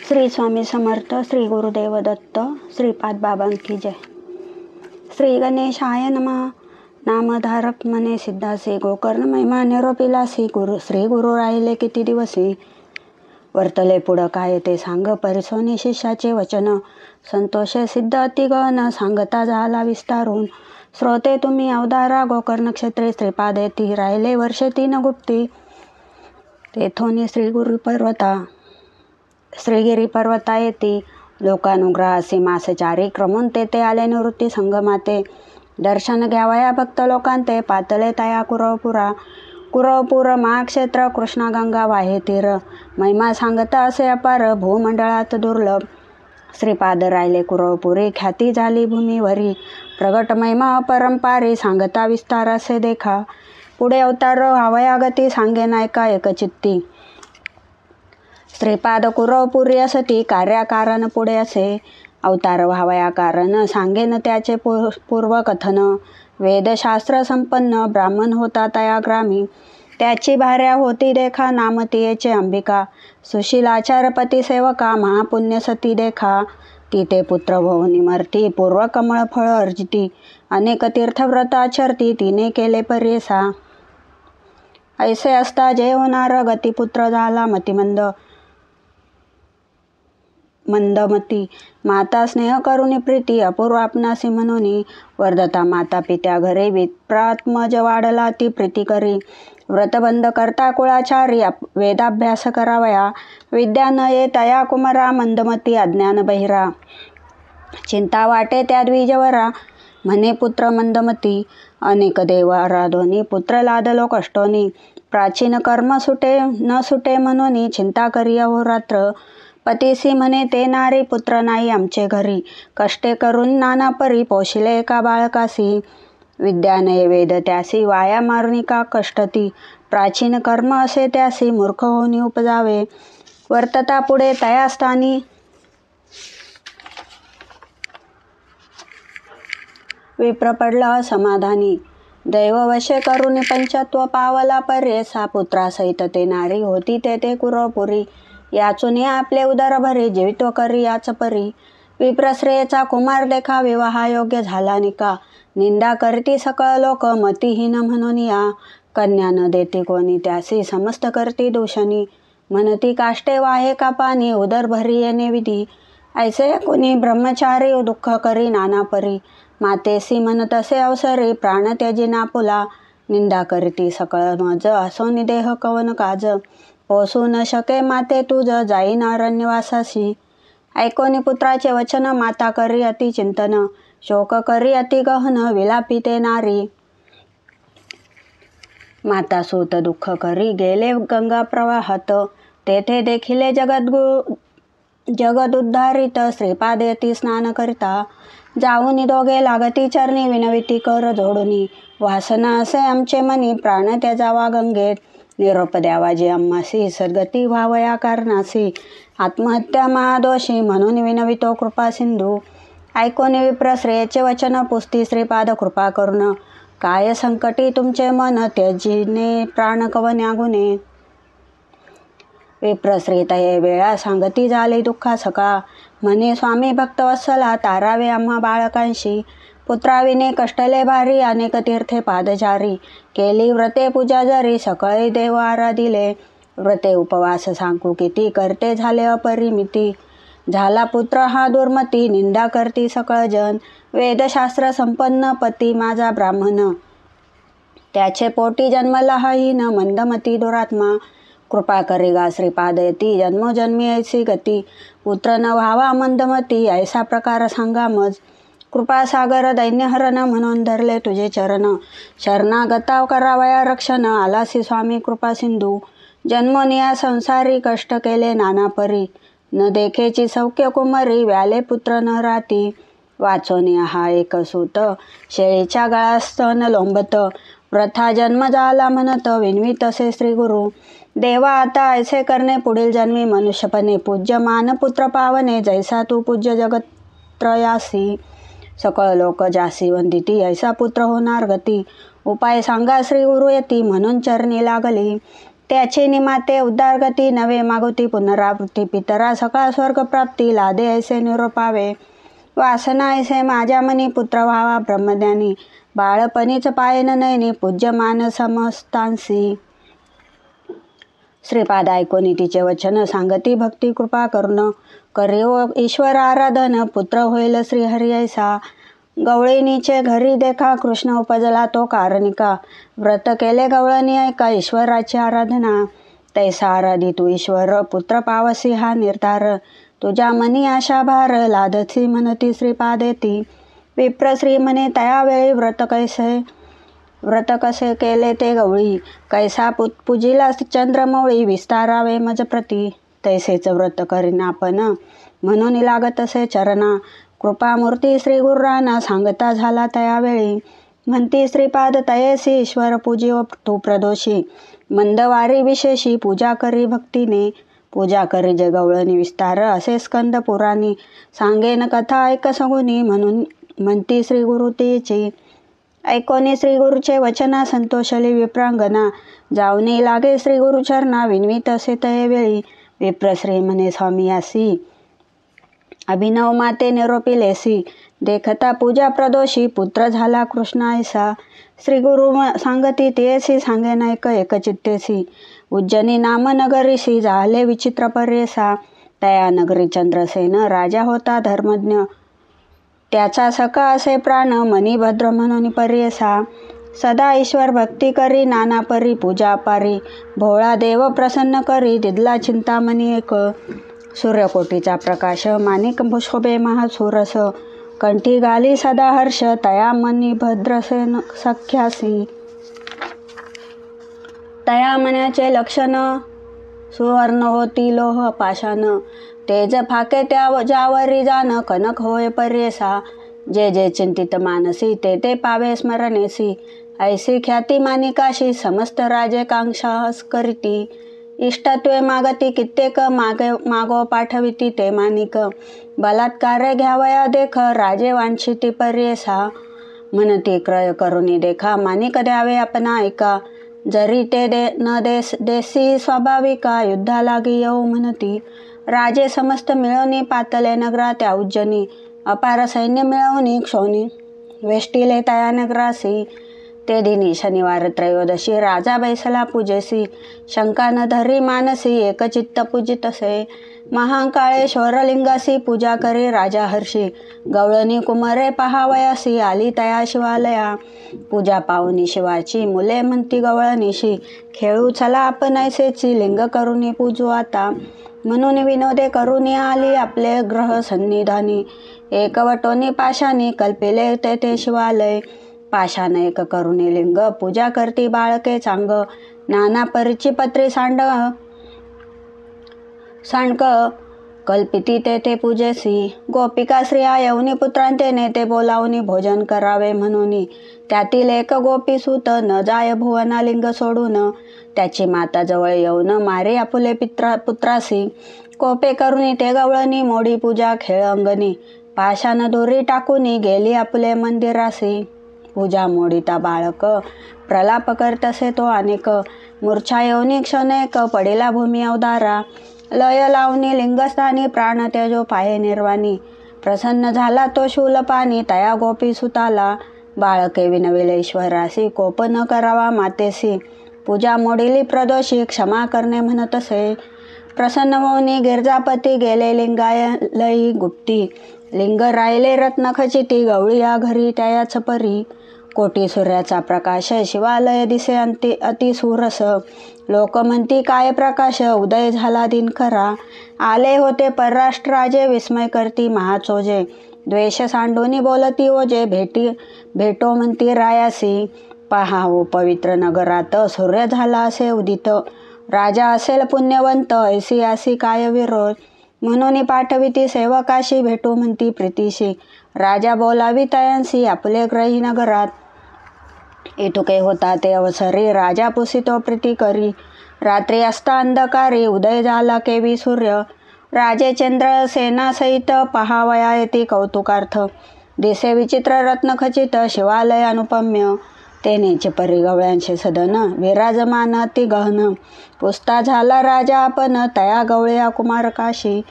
श्री स्वामी समर्थ, श्री गुरुदेव दत्त, श्रीपाद बाबांकी जय. श्री गणेशाय नमः. नामधारक मने सिद्धासी, गोकर्ण महिमा निरोपिलासी. श्री गुरु राहिले किती दिवसी, वर्तले पुढं काय ते सांग. परिसोनी शिष्याचे वचन, संतोषे सिद्ध अतिगहन. सांगता झाला विस्तारून, श्रोते तुम्ही अवतारा. गोकर्ण क्षेत्रे श्रीपाद येती, राहिले वर्षे 3 गुप्ती. तेथोनी श्रीगिरी पर्वता येती, लोकानुग्रहासी मासचारी. क्रमून तेथे आले निवृत्ती संगमाते, दर्शन घ्यावया भक्त लोकांते. पातले तया कुरवपूर महाक्षेत्र, कृष्णा गंगा वाहे तीर. महिमा सांगता असे अपार, भूमंडळात दुर्लभ. श्रीपाद राहिले कुरवपुरी, ख्याती झाली भूमीवरी. प्रगट महिमा अपरंपारी, सांगता विस्तार असे देखा. पुढे अवतार व्हावया गती, सांगे नायका एकचित्ती. श्रीपाद कुरवपुरी असती, कार्याकारण पुढे असे. अवतार व्हावया कारण, सांगेन त्याचे पूर्वकथन. वेदशास्त्र संपन्न, ब्राह्मण होता तया ग्रामी. त्याची भार्या होती देखा, नाम तियेचे अंबिका. सुशीलाचारपती सेवका, महापुण्य सती देखा. तिथे पुत्र भवनी मरती, पूर्व कमळ फळ अर्जिती. अनेक तीर्थव्रत आचरती, तिने केले पर्येसा. ऐसे असता जे होणार, गतिपुत्र झाला मंदमती. माता स्नेह करुणी प्रीती, अपूर्व आपणासी म्हणूनी. वर्धता माता पित्या घरी, विप्रात्मज वाढला ती प्रीती करी. व्रतबंध करता कुळाचारी, वेदाभ्यास करावया. विद्या न ये तया कुमरा, मंदमती अज्ञान बहिरा. चिंता वाटे त्या द्विजवरा, म्हणे पुत्र मंदमती. अनेक देव आराधोनी, पुत्र लादलो कष्टोनी. प्राचीन कर्म न सुटे म्हणून, चिंता करी अहोरात्र. पतीसी म्हणे ते नारी, पुत्र नाही आमचे घरी. कष्टे करून नाना परी, पोशिले एका बाळकासी. विद्या नये वेद त्यासी, वाया मारुनी का कष्टती. प्राचीन कर्म असे त्यासी, मूर्ख होऊनी उपजावे. वर्तता पुढे तया स्थानी, विप्र पडला समाधानी. दैववशे करुणी पंचत्व पावला पर्येसा. पुत्रासहित ते नारी, होती तेथे कुरवपुरी. याचुनी आपले उदर भरी, जीवित्व करी याच परी. विप्रश्रेयचा कुमार देखा, विवाहायोग्य झाला निका. निंदा करती सकळ लोक, मतिहीन म्हणून या. कन्या न देती कोणी त्यासी, समस्त करती दूषणी. म्हणती काष्टे वाहे का पाणी, उदर भरी येणे विधी. ऐसे कुणी ब्रह्मचारी, दुःख करी नाना परी. मातेसी म्हणत असे अवसरी, प्राण त्याजी नापुला. निंदा करती सकळ मज, असोनी देह कवन काज. पोसू न शके माते तुझ, जाईन अरण्यवासासी. ऐकोनी पुत्राचे वचन, माता करी अति चिंतन. शोक करी अति गहन, विलापी ते नारी. माता सूत दुःख करी, गेले गंगा प्रवाहात. तेथे देखिले जगद उद्धारित. श्रीपाद येती स्नान करिता, जाऊनी दोघे लागती चरणी. विनविती कर जोडुनी, वासना असे आमचे मनी. प्राण त्याजावा गंगेत, निरोप द्यावा जे आम्हासी. सद्गती व्हावया कारणासी, आत्महत्या महादोषी. म्हणून विनवितो कृपा सिंधू. ऐकोनी विप्र श्रेयचे वचन, पुसती श्रीपाद कृपा करुण. काय संकटी तुमचे मन, त्यजिने प्राण कवन्या गुणे. विप्रश्री तये वेळा, सांगती झाली दुःखा सका. म्हणे स्वामी भक्तवत्सला, तारावे आम्हा बाळकांशी. पुत्राविने कष्टले भारी, अनेक तीर्थे पादचारी. केली व्रते पूजा जरी, सकळी देव आराधिले. व्रते उपवास सांगू किती, करते झाले अपरिमिती. झाला पुत्र हा दुर्मती, निंदा करती सकळ जन. वेदशास्त्र संपन्न पती माझा ब्राह्मण. त्याचे पोटी जन्मला हा हीन, मंदमती दुरात्मा. कृपा करी गा श्रीपाद येती, जन्मोजन्मी ऐसी गती. पुत्र न व्हावा मंदमती, ऐसा प्रकार सांगा मज. कृपासागर दैन्यहरण, म्हणून धरले तुझे चरण. शरणागता करावया रक्षण, आलासी स्वामी कृपा सिंधू. जन्मोनिया संसारी, कष्ट केले नाना परी. न देखेची सौख्य कुमरी, व्याले पुत्र न राती. वाचोनिया हा एक सूत, शेळीच्या गळा स्तन लोंबत. प्रथा जन्म झाला म्हणत, विनवीत असे श्री गुरु. देवा आता ऐसे करणे, पुढील जन्मी मनुष्यपणे. पूज्य मान पुत्र पावने, जैसा तू पूज्य जगत्त्रयासी. सकळ लोक जासी वंदिती, ऐसा पुत्र होणार गती. उपाय सांगा श्री गुरु येती, म्हणून चरणी लागली. त्याचे निमाते उद्धारगती नवे मागुती पुनरावृत्ती पितरा सकाळ स्वर्गप्राप्ती लादे ऐसे निरोपावे वासना ऐसे माझ्या मनी पुत्र व्हावा ब्रह्मज्ञानी बाळपणीच पायन नयनी पूज्यमान समस्तांसी. श्रीपाद ऐकोनी तिचे वचन सांगती भक्ती कृपा करुण करिओ ईश्वर आराधन पुत्र होईल श्रीहरी ऐसा. गवळणीचे घरी देखा कृष्ण उपजला तो कारणिका व्रत केले गवळणी ऐका ईश्वराची आराधना. तैसा आराधी तू ईश्वर पुत्र पावसी हा निर्धार तुझ्या मनी आशा भार लादसी म्हणती श्रीपादेती. विप्रश्री म्हणे तयावेळी व्रत कसे केले ते गवळी कैसा पूजिला चंद्रमौळी विस्तारावे मज प्रती. तैसेच व्रत करीन आपण म्हणून लागत असे चरणा कृपामूर्ती श्री गुरुराना सांगता झाला तयावेळी. म्हणती श्रीपाद तयेसी ईश्वर पूजिओ तू प्रदोषी मंदवारी विशेषी पूजा करी भक्तीने पूजा करी जे गवळणी विस्तार असे स्कंद पुराणी सांगेन कथा ऐक सगुनी म्हणून म्हणती श्री गुरु तिची. ऐकोनी श्री गुरुचे वचना संतोषली विप्रांगना जाऊनी लागे श्री गुरुचरणा विनवीत असे तये वेळी. विप्रश्री म्हणे स्वामी यासी अभिनव माते निरोपिलेसी देखता पूजा प्रदोषी पुत्र झाला कृष्ण ऐसा. श्री गुरु सांगती तेसी सांगेन ऐक एकचित्तेसी उज्जनी नाम नगरीसी झाले विचित्र पर्येसा. तया नगरी चंद्रसेन राजा होता धर्मज्ञ त्याचा सखा असे प्राण मणिभद्र म्हणून पर्येसा. सदा ईश्वर भक्ती करी नाना परी पूजा पारी भोळा देव प्रसन्न करी दिदला चिंतामणी एक. सूर्यकोटीचा प्रकाश माणिक शोभे महासुरस कंठी गाली सदा हर्ष तया मनी भद्रसेन सख्यासी. तया मण्याचे लक्षण सुवर्ण होती लोह पाषाण तेज फाके त्या ज्यावरी जाण कनक होय पर्येसा. जे जे चिंतित मानसी ते ते पावे स्मरणेसी ऐसी ख्याती मानिकाशी समस्त राजे कांक्षा करीती. इष्टत्वे मागती कित्येक मागो पाठविती ते मानिक बलात्कारे घ्यावया देख राजे वांछिती पर्येसा. म्हणती क्रय करुनी देखा मानिक द्यावे आपणा ऐका जरी ते देसी स्वाभाविका युद्धा लागी येऊ म्हणती. राजे समस्त मिळवणी पातले नगरा त्या उज्जनी अपार सैन्य मिळवणी क्षोणी वेष्टिले तया नगरासी. ते दिनी शनिवार त्रयोदशी राजा बैसला पूजेसी शंका न धरी मानसी एकचित्त पूजितसे. महाकाळे शौरलिंगासी पूजा करी राजा हर्षी गवळणी कुमारे पहावयासी आली तया शिवालया. पूजा पाहुनी शिवाची मुले म्हणती गवळणीशी खेळू चला आपण ऐसेची लिंग करुनी पूजू आता. म्हणून विनोदे करुनी आली आपले ग्रह सन्निधानी एकवटोनी पाशानी कल्पिले ते शिवालय. पाशान एक करुणी लिंग पूजा करती बाळके चांग नाना परीची पत्री सांडक कल्पिती ते पूजेसी. गोपिका स्त्रिया यवनी पुत्रांते नेते बोलावनी भोजन करावे म्हणून त्यातील एक गोपी सूत न जाय भुवना लिंग सोडून त्याची माता जवळ येऊन मारे आपुले पुत्रासी. कोपे करुनी ते गवळणी मोडी पूजा खेळ अंगणी पाशान दोरी टाकूनी गेली आपले मंदिरासी. पूजा मोडिता बाळक प्रलाप करतसे तो अनेक मूर्छा येऊनी क्षणेक पडिला भूमी अवदारा. लय लावणी लिंगस्थानी प्राण तेजो पाये निर्वाणी प्रसन्न झाला तो शूलपाणी तया गोपी सुताला. बाळके विनविले ईश्वरासी कोप न करावा मातेसी पूजा मोडिली प्रदोषी क्षमा करणे म्हणतसे. प्रसन्न होऊनी गिरजापती गेले लिंगालयी गुप्ती लिंग राहिले रत्नखचिती गवळी या घरी त्यायाच परी. कोटी सूर्याचा प्रकाश शिवालय दिसे अति सुरस लोक म्हणती काय प्रकाश उदय झाला दिनकरा. आले होते परराष्ट्र राजे विस्मय करती महाचोजे द्वेष सांडोनी बोलती ओजे भेटो म्हणती रायासी. पहा हो पवित्र नगरात सूर्य झाला असे उदित राजा असेल पुण्यवंत ऐसी आसी काय विरोध. म्हणून पाठविती सेवकाशी भेटू म्हणती प्रीतीशी राजा बोलावी तयांसी आपले ग्रही नगरात. इटुके होता ते अवसरी राजा पुसितो प्रीती करी रात्री असता अंधकारी उदय झाला केवी सूर्य. राजे चंद्र सेनासहित पहावया येती कौतुकार्थ दिसे विचित्र रत्नखचित शिवालय अनुपम्य. तेनेचे परी गवळ्यांचे सदन विराजमान अति गहन पुसता झाला राजा आपण तया गवळ्या कुमारकाशी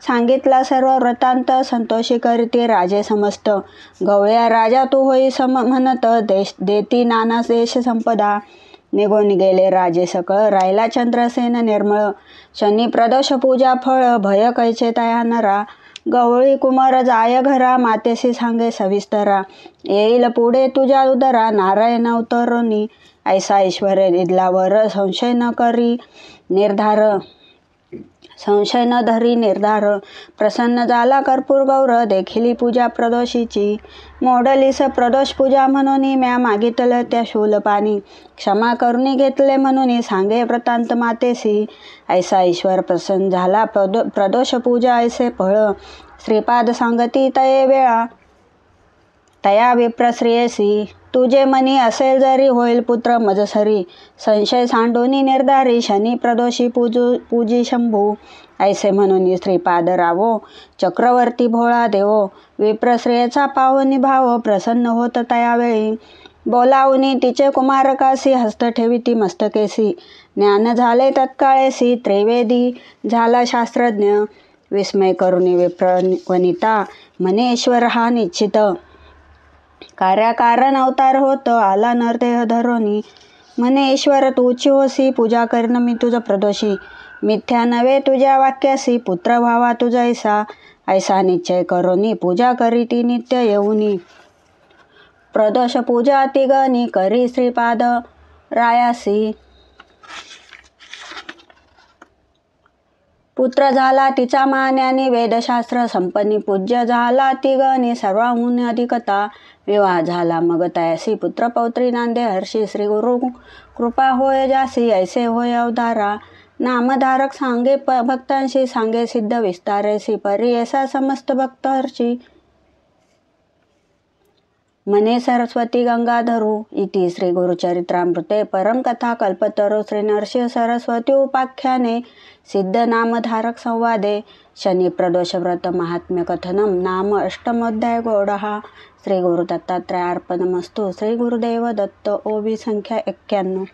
सांगितला सर्व वृत्तांत संतोषी करीती राजे समस्त गवळ्या राजा तू होई सम म्हणत देती नाना देश संपदा निघून गेले राजे सकळ राहिला चंद्रसेन निर्मळ शनी प्रदोष पूजा फळ भय कैचे तया नरा गवळी कुमार जाय घरा मातेसी सांगे सविस्तरा येईल पुढे तुझ्या उदरा नारायण अवतरोनी ऐसा ईश्वर दिदलावर संशय न करी निर्धार संशय न धरी निर्धार प्रसन्न झाला कर्पूर गौर देखिली पूजा प्रदोषीची मोडलीस प्रदोष पूजा म्हणून म्या मागितलं त्या शूलपाणी क्षमा करुणी घेतले म्हणून सांगे वृत्तांत मातेसी ऐसा ईश्वर प्रसन्न झाला प्रदोष पूजा ऐसे फळ श्रीपाद सांगती तये वेळा तया विप्रश्रेयसी तुझे मनी असेल जरी होईल पुत्र मजसरी संशय सांडोनी निर्धारी शनी प्रदोषी पूजी शंभू ऐसे म्हणून श्रीपाद रावो चक्रवर्ती भोळा देवो विप्रश्रेयचा पावनी भाव प्रसन्न होत तयावेळी बोलावनी तिचे कुमारकासी हस्त ठेविती मस्तकेसी ज्ञान झाले तत्काळेसी त्रिवेदी झाला शास्त्रज्ञ विस्मय करुणी विप्रवनिता म्हणे ईश्वर हा निश्चित कार्याकारण अवतार होत आला नरदेह धरोनी म्हणे ईश्वर तूची होसी पूजा करीन मी तुझ प्रदोषी मिथ्या नव्हे तुझ्या वाक्यासी पुत्र व्हावा तुझा ऐसा निश्चय करोनी पूजा करीती नित्य येऊनी प्रदोष पूजा तिगनी करी श्रीपाद रायासी पुत्र झाला तिचा मान्याने वेदशास्त्र संपन्नी पूज्य झाला तिगणी सर्वाहून अधिकता विवाह झाला मग तयासी पुत्र पौत्री नांदे हर्षी श्री गुरु कृपा होय जासी ऐसे होय अवधारा नामधारक सांगे भक्तांशी सांगे सिद्ध विस्तारेसी परी ऐसा समस्त भक्त हर्षी मने सरस्वती गंगाधरू इति श्री गुरुचरित्रामृते परम कथा कल्पतरू श्री नरसिंह सरस्वती उपाख्याने सिद्ध नामधारक संवादे शनी प्रदोष व्रत महात्म्य कथनम नाम अष्टमोध्याय गौडहा श्री गुरु दत्तात्रयार्पणमस्तु श्री गुरुदेव दत्त ओवी संख्या 91